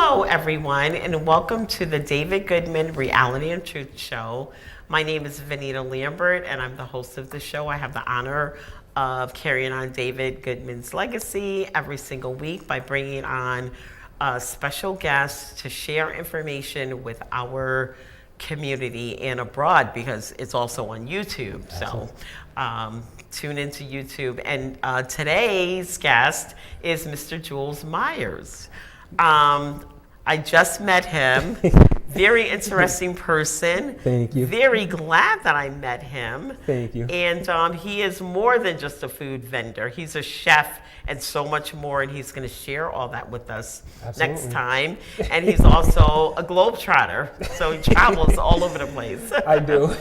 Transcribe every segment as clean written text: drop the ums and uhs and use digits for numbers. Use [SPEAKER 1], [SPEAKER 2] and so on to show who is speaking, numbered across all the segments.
[SPEAKER 1] Hello, everyone, and welcome to the David Goodman Reality and Truth Show. My name is Vanita Lambert, and I'm the host of the show. I have the honor of carrying on David Goodman's legacy every single week by bringing on special guests to share information with our community and abroad, because it's also on YouTube. So tune into YouTube. And today's guest is Mr. Jules Myers. I just met him. Very interesting person.
[SPEAKER 2] Thank you.
[SPEAKER 1] Very glad that I met him.
[SPEAKER 2] Thank you.
[SPEAKER 1] And he is more than just a food vendor. He's a chef and so much more, and he's going to share all that with us next time. And he's also a globetrotter, so he travels all over the place.
[SPEAKER 2] I do.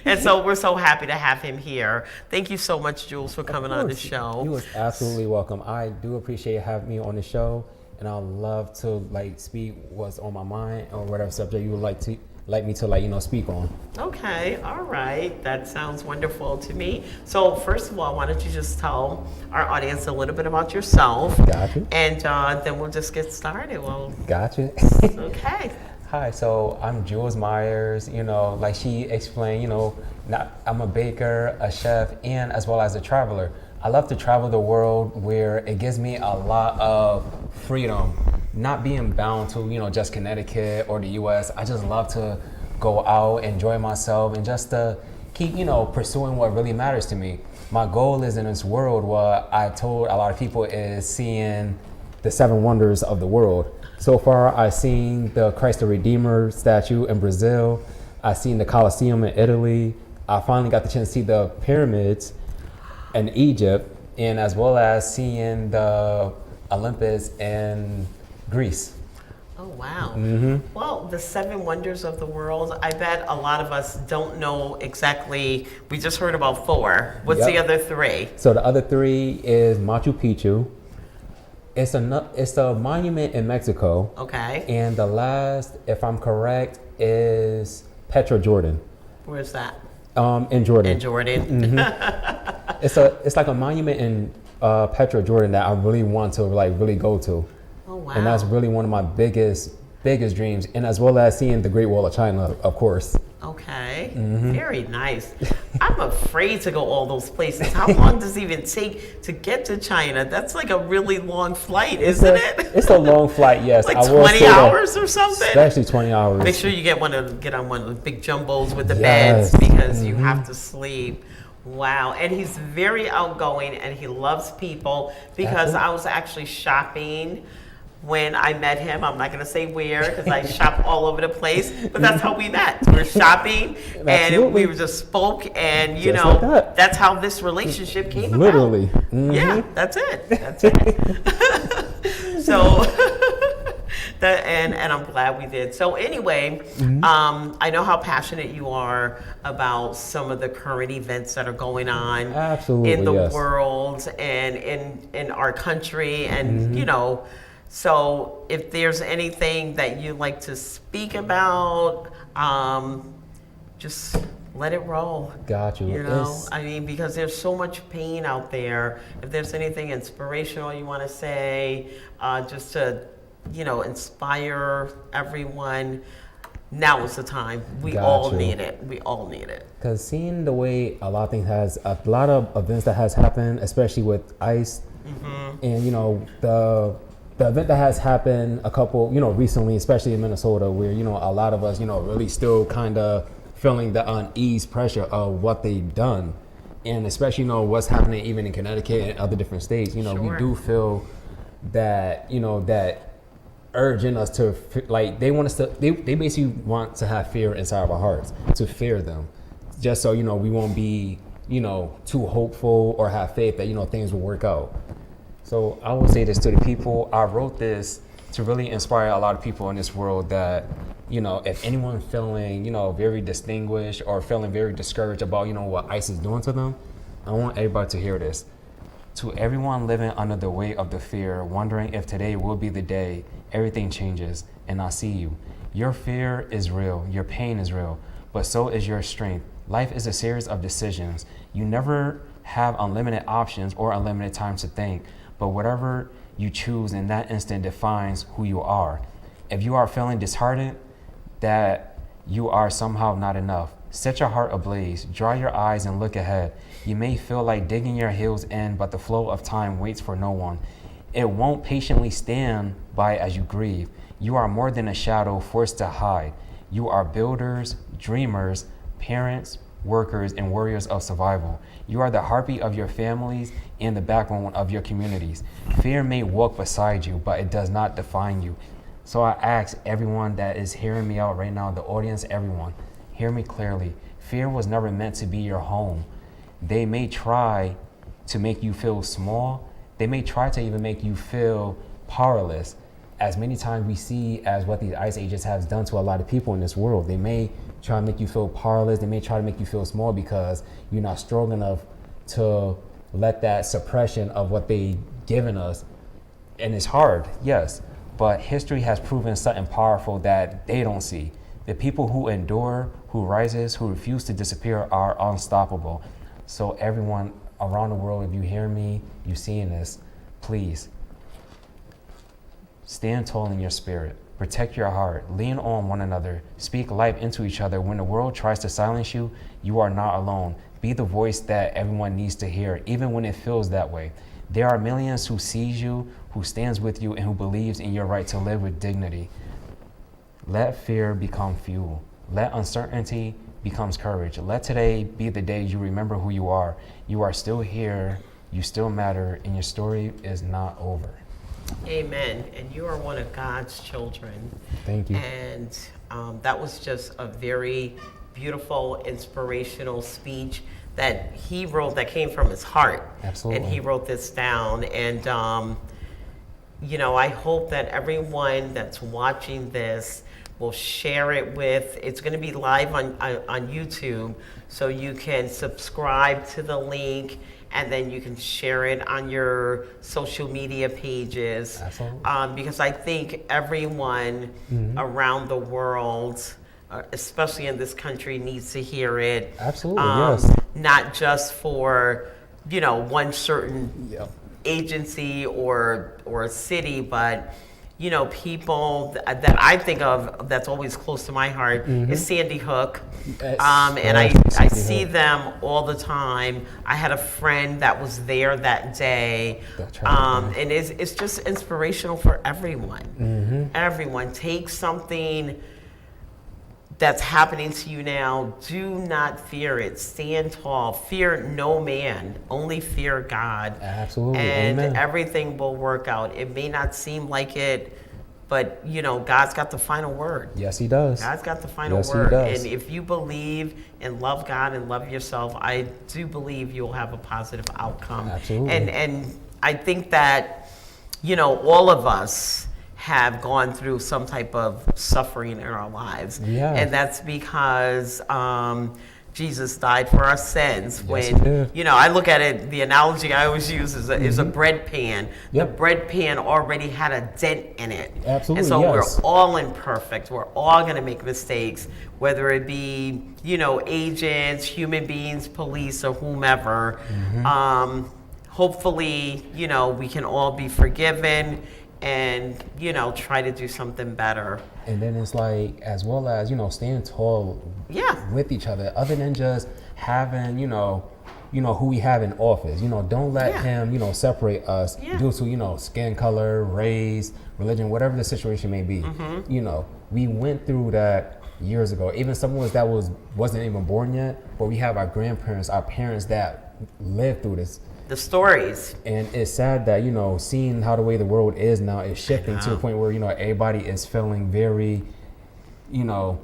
[SPEAKER 1] And so we're so happy to have him here. Thank you so much, Jules, for coming on the show.
[SPEAKER 2] You was absolutely welcome. I do appreciate having me on the show, and I'd love to speak what's on my mind or whatever subject you would like me to speak on.
[SPEAKER 1] Okay, all right. That sounds wonderful to me. So first of all, why don't you just tell our audience a little bit about yourself?
[SPEAKER 2] Gotcha.
[SPEAKER 1] And then we'll just get started.
[SPEAKER 2] Gotcha.
[SPEAKER 1] Okay.
[SPEAKER 2] Hi, so I'm Jules Myers. Like she explained, I'm a baker, a chef, and as well as a traveler. I love to travel the world where it gives me a lot of freedom, not being bound to, just Connecticut or the US. I just love to go out, enjoy myself, and just to keep, pursuing what really matters to me. My goal is in this world, what I told a lot of people, is seeing the 7 wonders of the world. So far, I've seen the Christ the Redeemer statue in Brazil. I've seen the Colosseum in Italy. I finally got the chance to see the pyramids in Egypt, and as well as seeing the Olympus in Greece.
[SPEAKER 1] Oh, wow.
[SPEAKER 2] Mm-hmm.
[SPEAKER 1] Well, the 7 wonders of the world, I bet a lot of us don't know exactly. We just heard about 4. What's the other 3?
[SPEAKER 2] So the other 3 is Machu Picchu. It's a monument in Mexico.
[SPEAKER 1] Okay.
[SPEAKER 2] And the last, if I'm correct, is Petra, Jordan.
[SPEAKER 1] Where's that?
[SPEAKER 2] In Jordan.
[SPEAKER 1] In Jordan.
[SPEAKER 2] Mm-hmm. It's like a monument in Petra, Jordan that I really want to really go to.
[SPEAKER 1] Oh, wow.
[SPEAKER 2] And that's really one of my biggest dreams, and as well as seeing the Great Wall of China, of course.
[SPEAKER 1] Okay.
[SPEAKER 2] Mm-hmm.
[SPEAKER 1] Very nice. I'm afraid to go all those places. How long does it even take to get to China? That's like a really long flight, isn't it?
[SPEAKER 2] It's a long flight, yes.
[SPEAKER 1] Like 20 hours or something?
[SPEAKER 2] Especially 20 hours.
[SPEAKER 1] Make sure you get on one of the big jumbos with the
[SPEAKER 2] Yes.
[SPEAKER 1] beds, because you
[SPEAKER 2] Mm-hmm.
[SPEAKER 1] have to sleep. Wow. And he's very outgoing, and he loves people, because
[SPEAKER 2] Absolutely.
[SPEAKER 1] I was actually shopping when I met him. I'm not going to say where, because I shop all over the place, but that's how we met. We were shopping, and
[SPEAKER 2] Absolutely.
[SPEAKER 1] we just spoke, and
[SPEAKER 2] Just like that.
[SPEAKER 1] that's how this relationship came
[SPEAKER 2] Literally.
[SPEAKER 1] about.
[SPEAKER 2] Mm-hmm.
[SPEAKER 1] Yeah, that's it. That's it. So, and I'm glad we did. So anyway, I know how passionate you are about some of the current events that are going on
[SPEAKER 2] Absolutely,
[SPEAKER 1] in the
[SPEAKER 2] yes.
[SPEAKER 1] world and in our country, and so if there's anything that you'd like to speak about, just let it roll.
[SPEAKER 2] Got you.
[SPEAKER 1] I mean, because there's so much pain out there. If there's anything inspirational you want to say, just to, inspire everyone, now is the time. We all need it. We all need it.
[SPEAKER 2] Because seeing the way a lot of things a lot of events that has happened, especially with ICE, and the event that has happened a couple, recently, especially in Minnesota, where, a lot of us, really still kind of feeling the unease pressure of what they've done. And especially, what's happening even in Connecticut and other different states, we do feel that, that urge in us to, they want us to, they basically want to have fear inside of our hearts, to fear them. Just so, we won't be, too hopeful or have faith that, things will work out. So I will say this to the people. I wrote this to really inspire a lot of people in this world that, if anyone feeling, very distinguished or feeling very discouraged about, what ICE is doing to them, I want everybody to hear this. To everyone living under the weight of the fear, wondering if today will be the day everything changes, and I see you. Your fear is real, your pain is real, but so is your strength. Life is a series of decisions. You never have unlimited options or unlimited time to think, but whatever you choose in that instant defines who you are. If you are feeling disheartened, that you are somehow not enough, set your heart ablaze, dry your eyes and look ahead. You may feel like digging your heels in, but the flow of time waits for no one. It won't patiently stand by as you grieve. You are more than a shadow forced to hide. You are builders, dreamers, parents, workers, and warriors of survival. You are the heartbeat of your families and the backbone of your communities. Fear may walk beside you, but it does not define you. So I ask everyone that is hearing me out right now, the audience, everyone, hear me clearly. Fear was never meant to be your home. They may try to make you feel small. They may try to even make you feel powerless. As many times we see as what these ICE agents have done to a lot of people in this world. They may try to make you feel powerless. They may try to make you feel small because you're not strong enough to let that suppression of what they given us. And it's hard, yes, but history has proven something powerful that they don't see. The people who endure, who rises, who refuse to disappear are unstoppable. So everyone around the world, if you hear me, you seeing this, please stand tall in your spirit. Protect your heart. Lean on one another. Speak life into each other. When the world tries to silence you, you are not alone. Be the voice that everyone needs to hear, even when it feels that way. There are millions who sees you, who stands with you, and who believes in your right to live with dignity. Let fear become fuel. Let uncertainty becomes courage. Let today be the day you remember who you are. You are still here. You still matter, and your story is not over.
[SPEAKER 1] Amen. And you are one of God's children.
[SPEAKER 2] Thank you.
[SPEAKER 1] And that was just a very beautiful, inspirational speech that he wrote that came from his heart.
[SPEAKER 2] Absolutely.
[SPEAKER 1] And he wrote this down. And, you know, I hope that everyone that's watching this will share it with, it's going to be live on YouTube, so you can subscribe to the link and then you can share it on your social media pages.
[SPEAKER 2] Absolutely.
[SPEAKER 1] Because I think everyone around the world, especially in this country, needs to hear it.
[SPEAKER 2] Absolutely, yes.
[SPEAKER 1] Not just for, you know, one certain
[SPEAKER 2] Yep.
[SPEAKER 1] agency or city, but you know, people that I think of that's always close to my heart is Sandy Hook. And I see them all the time. I had a friend that was there that day. And it's just inspirational for everyone. Everyone, take something that's happening to you now. Do not fear it. Stand tall. Fear no man. Only fear God.
[SPEAKER 2] Absolutely.
[SPEAKER 1] And
[SPEAKER 2] Amen.
[SPEAKER 1] everything will work out. It may not seem like it, but you know, God's got the final word.
[SPEAKER 2] Yes, he does.
[SPEAKER 1] God's got the final
[SPEAKER 2] Yes,
[SPEAKER 1] word.
[SPEAKER 2] he does.
[SPEAKER 1] And if you believe and love God and love yourself, I do believe you'll have a positive outcome.
[SPEAKER 2] Absolutely.
[SPEAKER 1] And I think that, you know, all of us have gone through some type of suffering in our lives.
[SPEAKER 2] Yeah.
[SPEAKER 1] And that's because Jesus died for our sins.
[SPEAKER 2] Yes, he
[SPEAKER 1] When,
[SPEAKER 2] did.
[SPEAKER 1] you know, I look at it, the analogy I always use is a bread pan.
[SPEAKER 2] Yep.
[SPEAKER 1] The bread pan already had a dent in it.
[SPEAKER 2] Absolutely,
[SPEAKER 1] And so
[SPEAKER 2] yes.
[SPEAKER 1] we're all imperfect. We're all going to make mistakes, whether it be, you know, agents, human beings, police, or whomever. Hopefully, you know, we can all be forgiven and, you know, try to do something better.
[SPEAKER 2] And then it's like, as well as, you know, staying tall
[SPEAKER 1] Yeah.
[SPEAKER 2] with each other, other than just having, you know, who we have in office. You know, don't let
[SPEAKER 1] Yeah.
[SPEAKER 2] him, you know, separate us
[SPEAKER 1] Yeah.
[SPEAKER 2] due to, you know, skin color, race, religion, whatever the situation may be. You know, we went through that years ago. Even someone that wasn't even born yet, but we have our grandparents, our parents that lived through this.
[SPEAKER 1] The stories.
[SPEAKER 2] And it's sad that, you know, seeing how the way the world is now is shifting to a point where, you know, everybody is feeling very, you know,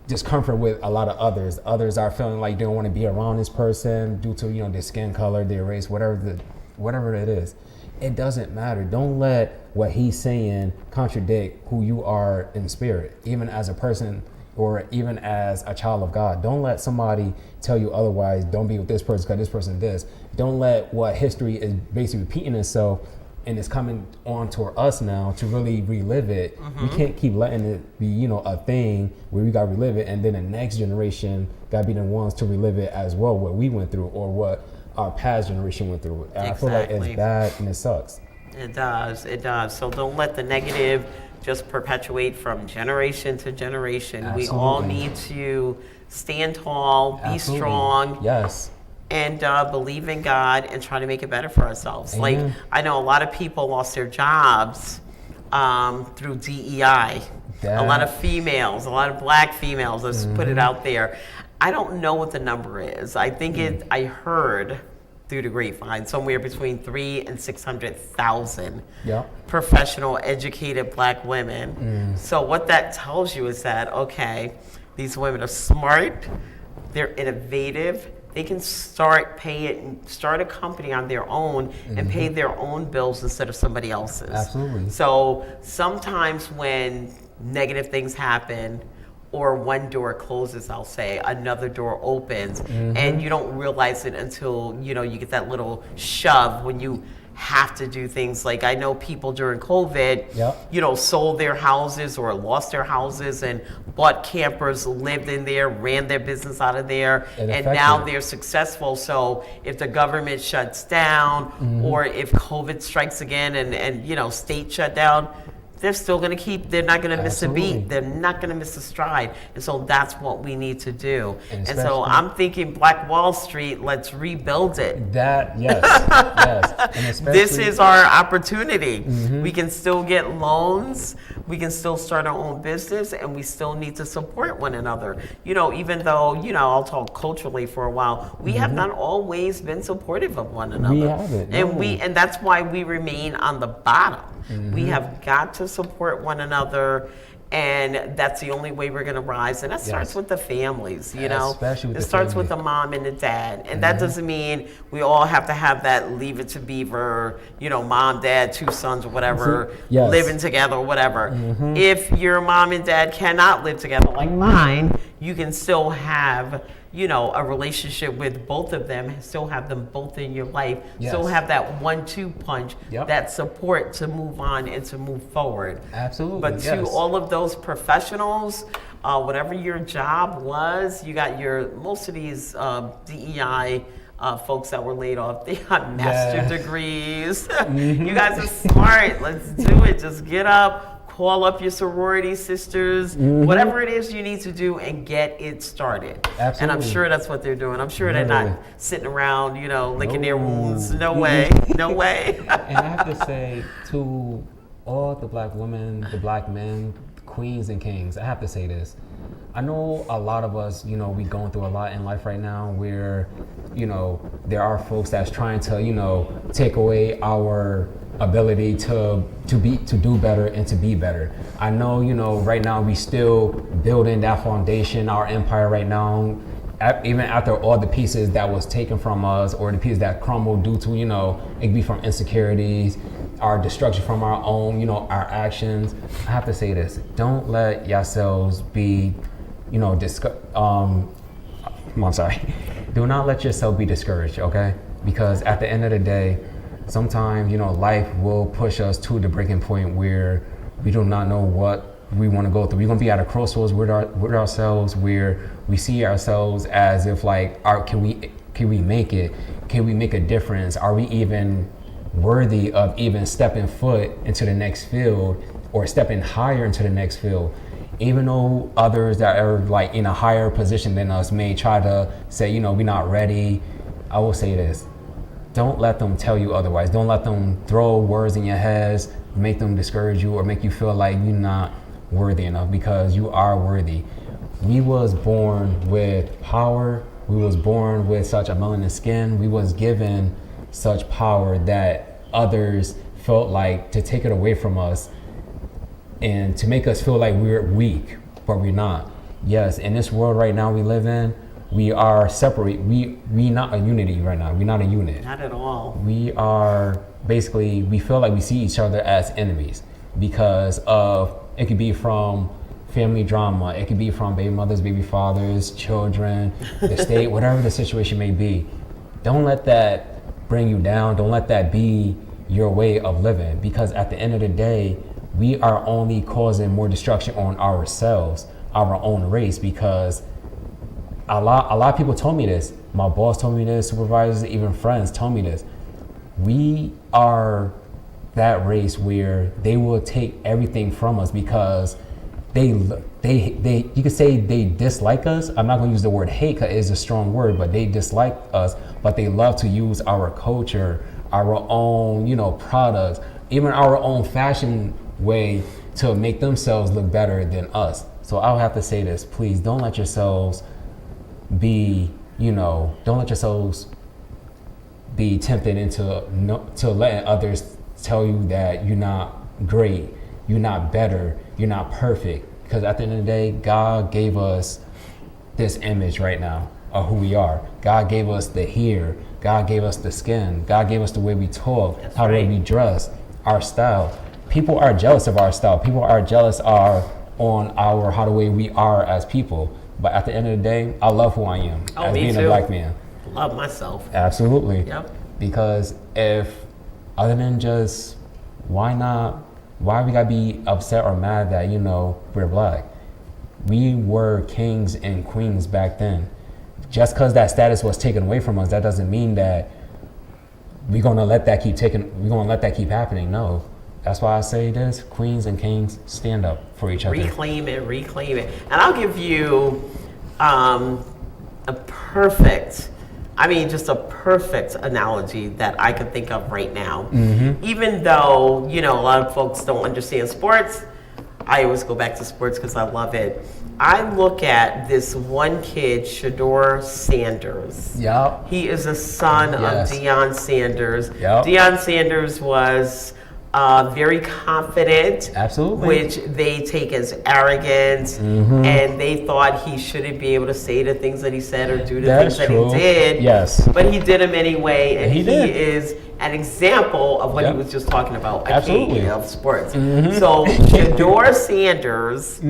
[SPEAKER 2] discomfort with a lot of others. Others are feeling like they don't want to be around this person due to, you know, their skin color, their race, whatever it is. It doesn't matter. Don't let what he's saying contradict who you are in spirit, even as a person or even as a child of God. Don't let somebody tell you otherwise. Don't be with this person because this person this. Don't let what history is basically repeating itself and it's coming on to us now to really relive it. We can't keep letting it be, you know, a thing where we got to relive it and then the next generation got to be the ones to relive it as well, what we went through or what our past generation went through. And I feel like it's bad and it sucks.
[SPEAKER 1] It does. It does. So don't let the negative just perpetuate from generation to generation. We all
[SPEAKER 2] Absolutely.
[SPEAKER 1] need to stand tall, be
[SPEAKER 2] Absolutely.
[SPEAKER 1] strong,
[SPEAKER 2] Yes.
[SPEAKER 1] and believe in God and try to make it better for ourselves. Like,
[SPEAKER 2] Amen.
[SPEAKER 1] I know a lot of people lost their jobs through DEI. A lot of
[SPEAKER 2] That.
[SPEAKER 1] females, a lot of black females, let's put it out there. I don't know what the number is. I think I heard through the grapevine somewhere between 300,000 and 600,000
[SPEAKER 2] Yep.
[SPEAKER 1] professional, educated black women. So what that tells you is that, okay, these women are smart, they're innovative, they can start a company on their own and pay their own bills instead of somebody else's.
[SPEAKER 2] Absolutely.
[SPEAKER 1] So sometimes when negative things happen, or one door closes, I'll say, another door opens, and you don't realize it until you get that little shove when you have to do things. Like, I know people during COVID,
[SPEAKER 2] Yep.
[SPEAKER 1] sold their houses or lost their houses and bought campers, lived in there, ran their business out of there,
[SPEAKER 2] It
[SPEAKER 1] and
[SPEAKER 2] affected
[SPEAKER 1] now
[SPEAKER 2] it.
[SPEAKER 1] they're successful. So if the government shuts down, or if COVID strikes again and state shut down, they're still going to they're not going to miss a
[SPEAKER 2] Absolutely.
[SPEAKER 1] beat. They're not going to miss a stride. And so that's what we need to do.
[SPEAKER 2] And
[SPEAKER 1] And so
[SPEAKER 2] especially-
[SPEAKER 1] I'm thinking Black Wall Street, let's rebuild it.
[SPEAKER 2] That. Yes. Yes. And especially.
[SPEAKER 1] This is our opportunity. We can still get loans. We can still start our own business, and we still need to support one another. Even though, I'll talk culturally for a while, we have not always been supportive of one another.
[SPEAKER 2] We haven't,
[SPEAKER 1] And
[SPEAKER 2] no.
[SPEAKER 1] and that's why we remain on the bottom. We have got to support one another. And that's the only way we're going to rise. And that starts
[SPEAKER 2] Yes.
[SPEAKER 1] with the families,
[SPEAKER 2] Especially with
[SPEAKER 1] it
[SPEAKER 2] the
[SPEAKER 1] starts with
[SPEAKER 2] families.
[SPEAKER 1] the mom and the dad. And that doesn't mean we all have to have that Leave It to Beaver, mom, dad, two sons or whatever,
[SPEAKER 2] Yes.
[SPEAKER 1] living together or whatever. If your mom and dad cannot live together like mine, you can still have, a relationship with both of them, still have them both in your life, still
[SPEAKER 2] Yes.
[SPEAKER 1] have that 1-2 punch,
[SPEAKER 2] Yep.
[SPEAKER 1] that support to move on and to move forward.
[SPEAKER 2] Absolutely.
[SPEAKER 1] But to
[SPEAKER 2] yes.
[SPEAKER 1] all of those professionals, whatever your job was, you got most of these DEI folks that were laid off, they got master
[SPEAKER 2] Yeah.
[SPEAKER 1] degrees. You guys are smart. Let's do it. Just get up, call up your sorority sisters, whatever it is you need to do, and get it started. And I'm
[SPEAKER 2] Absolutely.
[SPEAKER 1] sure that's what they're doing. I'm sure they're not
[SPEAKER 2] Literally.
[SPEAKER 1] sitting around, licking their
[SPEAKER 2] No.
[SPEAKER 1] wounds. No way. No way.
[SPEAKER 2] And I have to say to all the black women, the black men, queens and kings, I have to say this. I know a lot of us, we going through a lot in life right now where, there are folks that's trying to, take away our ability to do better and to be better. I know, right now we still building that foundation, our empire right now, even after all the pieces that was taken from us or the pieces that crumbled due to, it could be from insecurities, our destruction from our own, our actions. I have to say this, don't let yourselves be, I'm sorry. Do not let yourself be discouraged, okay? Because at the end of the day, sometimes, life will push us to the breaking point where we do not know what we want to go through. We're going to be at a crossroads with ourselves where we see ourselves as if like, can we make it? Can we make a difference? Are we even worthy of even stepping foot into the next field or stepping higher into the next field? Even though others that are like in a higher position than us may try to say, we're not ready, I will say this. Don't let them tell you otherwise. Don't let them throw words in your heads, make them discourage you or make you feel like you're not worthy enough, because you are worthy. We was born with power. We was born with such a melanin skin. We was given such power that others felt like to take it away from us and to make us feel like we're weak, but we're not. Yes, in this world right now we live in, we are separate. We not a unity right now. We're not a unit.
[SPEAKER 1] Not at all.
[SPEAKER 2] We are basically, we feel like we see each other as enemies because of, it could be from family drama, it could be from baby mothers, baby fathers, children, the state, whatever the situation may be. Don't let that bring you down. Don't let that be your way of living, because at the end of the day, we are only causing more destruction on ourselves, our own race, because a lot of people told me this. My boss told me this, supervisors, even friends told me this. We are that race where they will take everything from us because they you could say they dislike us. I'm not going to use the word hate because it's a strong word, but they dislike us, but they love to use our culture, our own, products, even our own fashion way to make themselves look better than us. So I'll have to say this, please don't let yourselves be tempted to letting others tell you that you're not great, you're not better, you're not perfect. Because at the end of the day, God gave us this image right now of who we are. God gave us the hair, God gave us the skin, God gave us the way we talk,
[SPEAKER 1] That's
[SPEAKER 2] how
[SPEAKER 1] right.
[SPEAKER 2] we dress, our style. People are jealous of our style. People are jealous on how the way we are as people. But at the end of the day, I love who I am as
[SPEAKER 1] me
[SPEAKER 2] being
[SPEAKER 1] too.
[SPEAKER 2] a black man.
[SPEAKER 1] Love myself.
[SPEAKER 2] Absolutely.
[SPEAKER 1] Yep.
[SPEAKER 2] Because other than just, why we gotta be upset or mad that, we're black? We were kings and queens back then. Just because that status was taken away from us, that doesn't mean that we're gonna let that keep happening. No. That's why I say this: queens and kings, stand up for each other.
[SPEAKER 1] Reclaim it. And I'll give you a perfect analogy that I could think of right now. Even though, a lot of folks don't understand sports, I always go back to sports because I love it. I look at this one kid, Shador Sanders.
[SPEAKER 2] Yep.
[SPEAKER 1] He is a son
[SPEAKER 2] Yes.
[SPEAKER 1] of Deion Sanders.
[SPEAKER 2] Yep.
[SPEAKER 1] Deion Sanders was very confident,
[SPEAKER 2] Absolutely.
[SPEAKER 1] which they take as arrogance, and they thought he shouldn't be able to say the things that he said or do the
[SPEAKER 2] That's
[SPEAKER 1] things
[SPEAKER 2] true.
[SPEAKER 1] that he did.
[SPEAKER 2] Yes.
[SPEAKER 1] But he did them anyway, and
[SPEAKER 2] He
[SPEAKER 1] he
[SPEAKER 2] did.
[SPEAKER 1] is an example of what
[SPEAKER 2] Yep.
[SPEAKER 1] he was just talking about, a
[SPEAKER 2] Absolutely.
[SPEAKER 1] king of sports. So Shador Sanders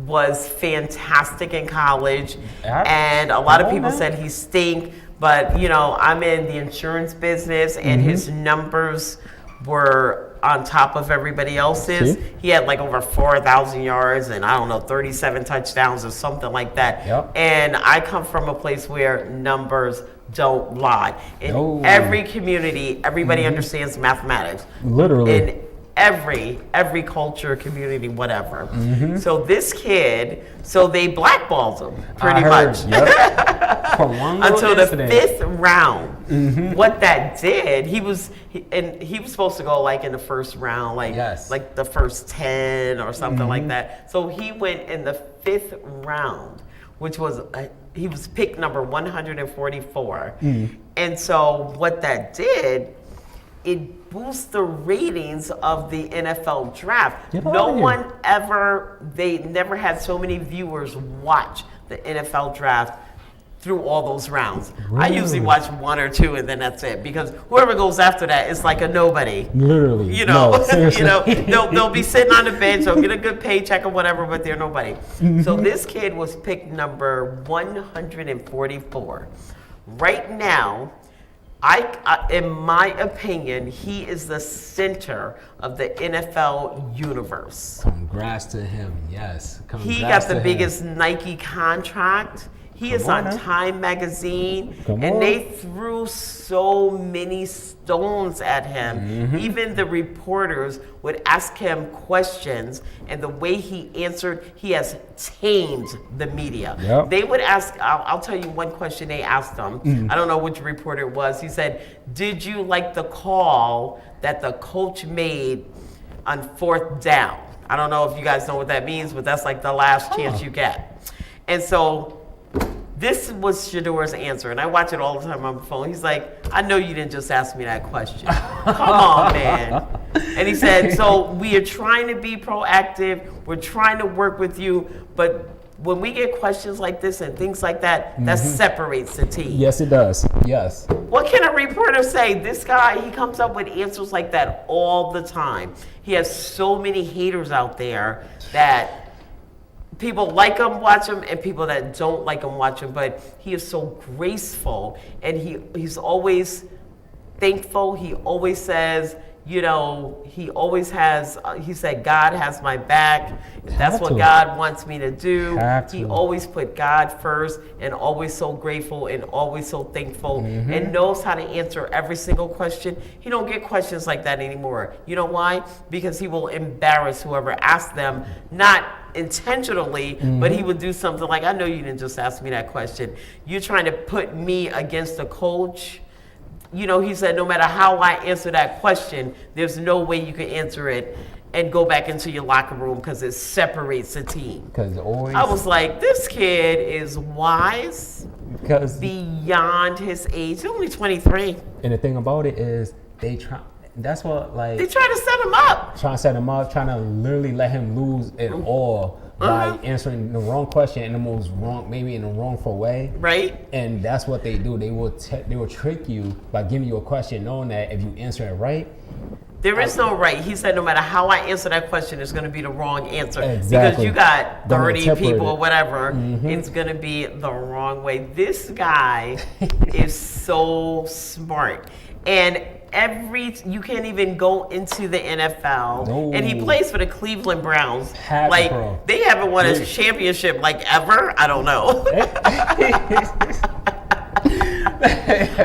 [SPEAKER 1] was fantastic in college, and a lot of people said he stink. But I'm in the insurance business, and his numbers were on top of everybody else's.
[SPEAKER 2] See?
[SPEAKER 1] He had like over 4,000 yards and 37 touchdowns or something like that.
[SPEAKER 2] Yep.
[SPEAKER 1] And I come from a place where numbers don't lie. In
[SPEAKER 2] No.
[SPEAKER 1] every community, everybody understands mathematics.
[SPEAKER 2] Literally.
[SPEAKER 1] In every culture, community, whatever. So this kid, they blackballed him pretty
[SPEAKER 2] I heard,
[SPEAKER 1] much.
[SPEAKER 2] Yep. For one little
[SPEAKER 1] Until the
[SPEAKER 2] incident.
[SPEAKER 1] 5th round. What that did, he was supposed to go like in the first round,
[SPEAKER 2] Yes.
[SPEAKER 1] like the first 10 or something like that. So he went in the 5th round, which was he was picked number 144. And so what that did, it boosts the ratings of the NFL draft.
[SPEAKER 2] Get
[SPEAKER 1] No
[SPEAKER 2] outta here.
[SPEAKER 1] one they never had so many viewers watch the NFL draft through all those rounds. I usually
[SPEAKER 2] Really?
[SPEAKER 1] watch one or two and then that's it, because whoever goes after that is like a nobody.
[SPEAKER 2] Literally.
[SPEAKER 1] No,
[SPEAKER 2] seriously.
[SPEAKER 1] they'll be sitting on the bench, they'll get a good paycheck or whatever, but they're nobody. So this kid was picked number 144. Right now, in my opinion, he is the center of the NFL universe.
[SPEAKER 2] Congrats to him. Yes.
[SPEAKER 1] He
[SPEAKER 2] Congrats
[SPEAKER 1] got the
[SPEAKER 2] to him.
[SPEAKER 1] biggest Nike contract. He is
[SPEAKER 2] on
[SPEAKER 1] on
[SPEAKER 2] now.
[SPEAKER 1] Time magazine,
[SPEAKER 2] Come
[SPEAKER 1] and
[SPEAKER 2] on.
[SPEAKER 1] they threw so many stones at him. Even the reporters would ask him questions, and the way he answered, he has tamed the media.
[SPEAKER 2] Yep.
[SPEAKER 1] They would ask, I'll tell you one question they asked him. I don't know which reporter it was. He said, "Did you like the call that the coach made on 4th down?" I don't know if you guys know what that means, but that's like the last chance you get. And so this was Shador's answer, and I watch it all the time on my phone. He's like, "I know you didn't just ask me that question. Come on, man." And he said, "So we are trying to be proactive. We're trying to work with you, but when we get questions like this and things like that, that separates the team."
[SPEAKER 2] Yes, it does. Yes.
[SPEAKER 1] What can a reporter say? This guy, he comes up with answers like that all the time. He has so many haters out there that people like him, watch him, and people that don't like him, watch him. But he is so graceful, and he's always thankful. He always says, You know, he always has, he said, God has my back. That's what
[SPEAKER 2] to.
[SPEAKER 1] God wants me to do.
[SPEAKER 2] Have
[SPEAKER 1] He
[SPEAKER 2] to.
[SPEAKER 1] always put God first and always so grateful and always so thankful and knows how to answer every single question. He don't get questions like that anymore. You know why? Because he will embarrass whoever asks them, not intentionally, but he would do something like, I know you didn't just ask me that question. You're trying to put me against a coach. You know, he said, no matter how I answer that question, there's no way you can answer it and go back into your locker room because it separates the team.
[SPEAKER 2] Because always.
[SPEAKER 1] I was like, this kid is wise
[SPEAKER 2] Because
[SPEAKER 1] beyond his age. He's only 23.
[SPEAKER 2] and the thing about it is they try. That's what like
[SPEAKER 1] They try to set him up.
[SPEAKER 2] trying to set him up, trying to literally let him lose it all by answering the wrong question in the most wrong, maybe in a wrongful way.
[SPEAKER 1] Right?
[SPEAKER 2] And that's what they do. They will trick you by giving you a question, knowing that if you answer it right,
[SPEAKER 1] There is no right. He said no matter how I answer that question, it's going to be the wrong answer.
[SPEAKER 2] Exactly.
[SPEAKER 1] Because you got
[SPEAKER 2] Gonna
[SPEAKER 1] 30
[SPEAKER 2] interpret
[SPEAKER 1] people or
[SPEAKER 2] it.
[SPEAKER 1] whatever, it's going to be the wrong way. This guy is so smart. And you can't even go into the NFL.
[SPEAKER 2] No.
[SPEAKER 1] And he plays for the Cleveland Browns.
[SPEAKER 2] Half
[SPEAKER 1] like
[SPEAKER 2] pro.
[SPEAKER 1] they haven't won a championship like ever. I don't know.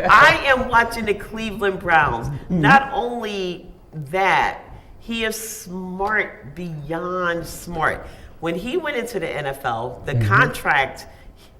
[SPEAKER 1] I am watching the Cleveland Browns. Not only that, he is smart beyond smart. When he went into the NFL, the contract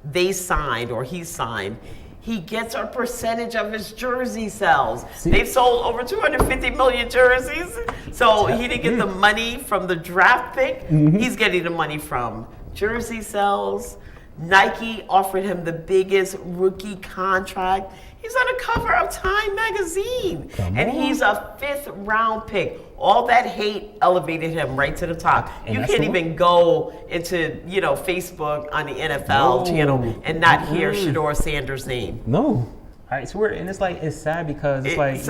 [SPEAKER 1] they signed or he signed, he gets a percentage of his jersey sales. They've sold over 250 million jerseys. So he didn't get the money from the draft pick. He's getting the money from jersey sales. Nike offered him the biggest rookie contract. He's on the cover of Time magazine. And he's a 5th round pick. All that hate elevated him right to the top.
[SPEAKER 2] And
[SPEAKER 1] you
[SPEAKER 2] that's
[SPEAKER 1] can't
[SPEAKER 2] the
[SPEAKER 1] even go into, Facebook on the NFL channel and not hear Shador Sanders' name.
[SPEAKER 2] no. I swear, and it's sad because it's like,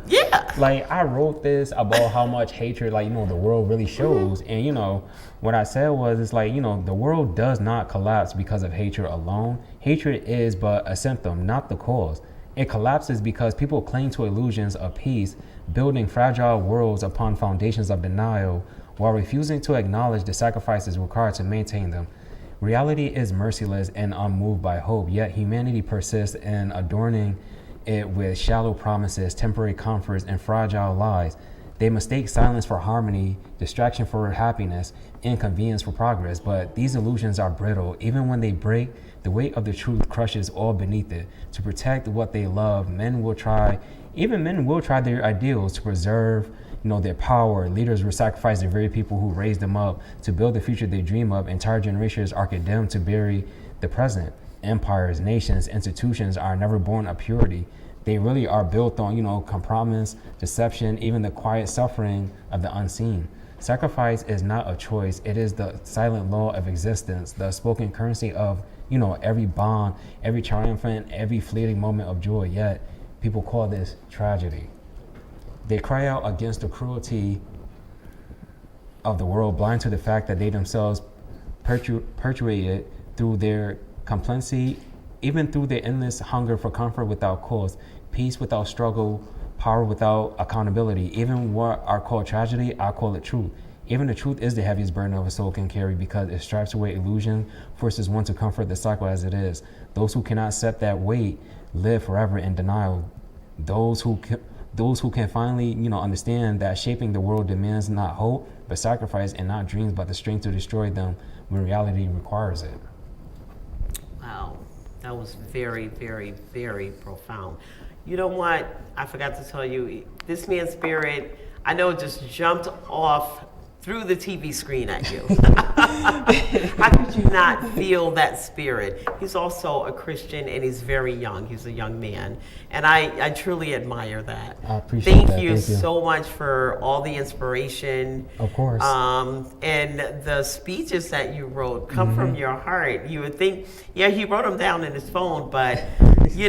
[SPEAKER 1] yeah.
[SPEAKER 2] like I wrote this about how much hatred, like, the world really shows. And, what I said was, it's like, the world does not collapse because of hatred alone. Hatred is but a symptom, not the cause. It collapses because people cling to illusions of peace, building fragile worlds upon foundations of denial, while refusing to acknowledge the sacrifices required to maintain them. Reality is merciless and unmoved by hope, yet humanity persists in adorning it with shallow promises, temporary comforts, and fragile lies. They mistake silence for harmony, distraction for happiness, inconvenience for progress, but these illusions are brittle. Even when they break, the weight of the truth crushes all beneath it. To protect what they love, men will try their ideals to preserve their power. Leaders will sacrifice the very people who raised them up to build the future they dream of. Entire generations are condemned to bury the present. Empires, nations, institutions are never born of purity. They really are built on, compromise, deception, even the quiet suffering of the unseen. Sacrifice is not a choice. It is the silent law of existence, the spoken currency of, every bond, every triumphant, every fleeting moment of joy. Yet people call this tragedy. They cry out against the cruelty of the world, blind to the fact that they themselves perpetuate it through their complacency, even through their endless hunger for comfort without cause, peace without struggle, power without accountability. Even what are called tragedy, I call it truth. Even the truth is the heaviest burden of a soul can carry because it stripes away illusion, forces one to comfort the cycle as it is. Those who cannot accept that weight live forever in denial. Those who can finally, understand that shaping the world demands not hope, but sacrifice, and not dreams, but the strength to destroy them when reality requires it.
[SPEAKER 1] Wow, that was very, very, very profound. You know what? I forgot to tell you, this man's spirit, I know it just jumped off through the TV screen at you. How could you not feel that spirit? He's also a Christian and he's very young. He's a young man. And I truly admire that.
[SPEAKER 2] I appreciate that.
[SPEAKER 1] Thank you so much for all the inspiration.
[SPEAKER 2] Of course.
[SPEAKER 1] And the speeches that you wrote come from your heart. You would think, he wrote them down in his phone, but he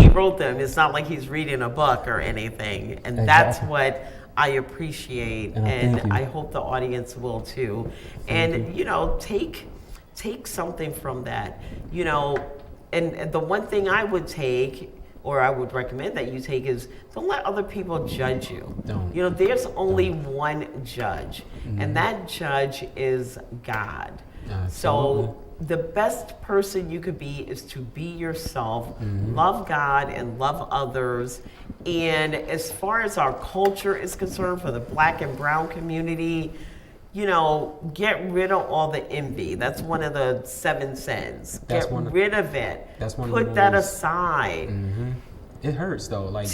[SPEAKER 1] wrote them. It's not like he's reading a book or anything. And that's what I appreciate, and I hope the audience will too. And take something from that. And the one thing I would take or I would recommend that you take is don't let other people judge you.
[SPEAKER 2] Don't.
[SPEAKER 1] You know, there's only one judge, and that judge is God.
[SPEAKER 2] Absolutely.
[SPEAKER 1] So the best person you could be is to be yourself, love God and love others. And as far as our culture is concerned, for the Black and brown community, you know, get rid of all the envy. That's one of the 7 sins. Get rid of it.
[SPEAKER 2] That's one.
[SPEAKER 1] Put that aside.
[SPEAKER 2] It hurts though. Like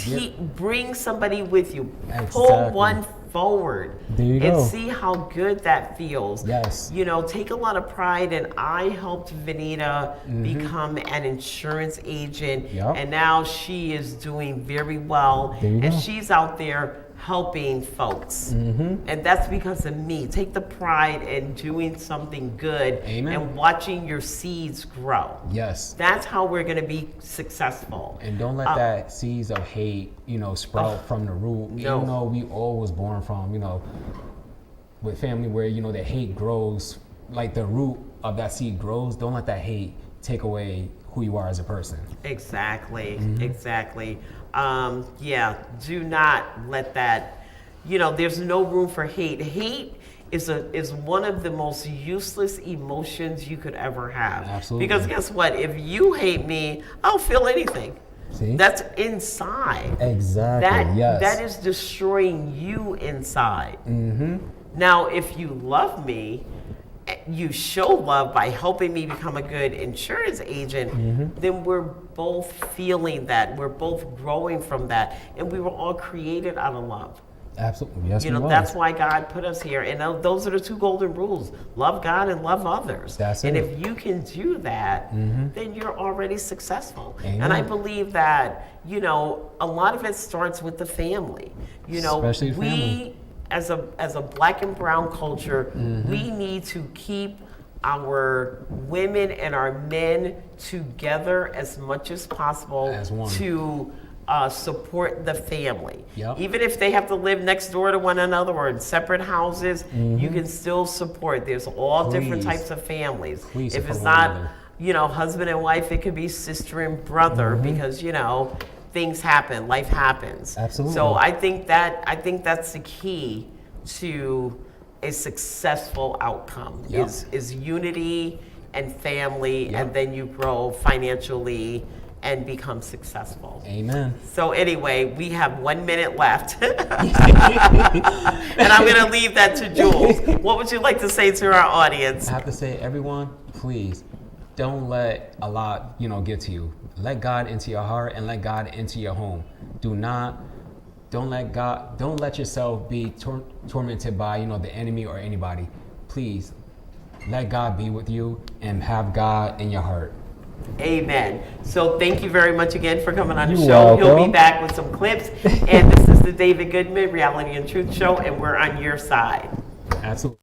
[SPEAKER 1] Bring somebody with you.
[SPEAKER 2] Exactly.
[SPEAKER 1] Pull one forward.
[SPEAKER 2] There you
[SPEAKER 1] and
[SPEAKER 2] go.
[SPEAKER 1] see how good that feels.
[SPEAKER 2] Yes.
[SPEAKER 1] You know, take a lot of pride. And I helped Vanita become an insurance agent,
[SPEAKER 2] Yep.
[SPEAKER 1] and now she is doing very well.
[SPEAKER 2] There you
[SPEAKER 1] And
[SPEAKER 2] go.
[SPEAKER 1] she's out there helping folks. And that's because of me. Take the pride in doing something good.
[SPEAKER 2] Amen.
[SPEAKER 1] And watching your seeds grow.
[SPEAKER 2] Yes.
[SPEAKER 1] That's how we're going to be successful.
[SPEAKER 2] And don't let that seeds of hate, you know, sprout from the root.
[SPEAKER 1] No.
[SPEAKER 2] Even though we all was born from, you know, with family where, you know, the hate grows, like the root of that seed grows, don't let that hate take away who you are as a person.
[SPEAKER 1] Exactly, exactly. Yeah, do not let that, you know, there's no room for hate. Hate is one of the most useless emotions you could ever have.
[SPEAKER 2] Absolutely.
[SPEAKER 1] Because guess what? If you hate me, I don't feel anything.
[SPEAKER 2] See?
[SPEAKER 1] That's inside.
[SPEAKER 2] Exactly. Yes.
[SPEAKER 1] That is destroying you inside. Now, if you love me, you show love by helping me become a good insurance agent, then we're both feeling that. We're both growing from that. And we were all created out of love.
[SPEAKER 2] Absolutely. Yes,
[SPEAKER 1] You know, that's why God put us here. And those are the 2 golden rules. Love God and love others.
[SPEAKER 2] That's
[SPEAKER 1] and
[SPEAKER 2] it.
[SPEAKER 1] if you can do that, then you're already successful.
[SPEAKER 2] Amen.
[SPEAKER 1] And I believe that, you know, a lot of it starts with the family. You know,
[SPEAKER 2] Especially family.
[SPEAKER 1] As a Black and brown culture, we need to keep our women and our men together as much as possible
[SPEAKER 2] As one.
[SPEAKER 1] to support the family.
[SPEAKER 2] Yep.
[SPEAKER 1] Even if they have to live next door to one another or in separate houses, you can still support. There's all different
[SPEAKER 2] Please.
[SPEAKER 1] types of families.
[SPEAKER 2] Please
[SPEAKER 1] If it's
[SPEAKER 2] support one
[SPEAKER 1] not,
[SPEAKER 2] another.
[SPEAKER 1] you know, husband and wife, it could be sister and brother because, you know, things happen, life happens.
[SPEAKER 2] Absolutely.
[SPEAKER 1] So I think that's the key to a successful outcome
[SPEAKER 2] Yep.
[SPEAKER 1] is unity and family,
[SPEAKER 2] Yep.
[SPEAKER 1] and then you grow financially and become successful.
[SPEAKER 2] Amen.
[SPEAKER 1] So anyway, we have 1 minute left. And I'm going to leave that to Jules. What would you like to say to our audience?
[SPEAKER 2] I have to say, everyone, please don't let a lot, you know, get to you. Let God into your heart and let God into your home. Don't let yourself be tormented by, you know, the enemy or anybody. Please let God be with you and have God in your heart.
[SPEAKER 1] Amen. So thank you very much again for coming on the
[SPEAKER 2] You're
[SPEAKER 1] show. You'll
[SPEAKER 2] welcome.
[SPEAKER 1] be back with some clips. And this is the David Goodman Reality and Truth Show, and we're on your side.
[SPEAKER 2] Absolutely.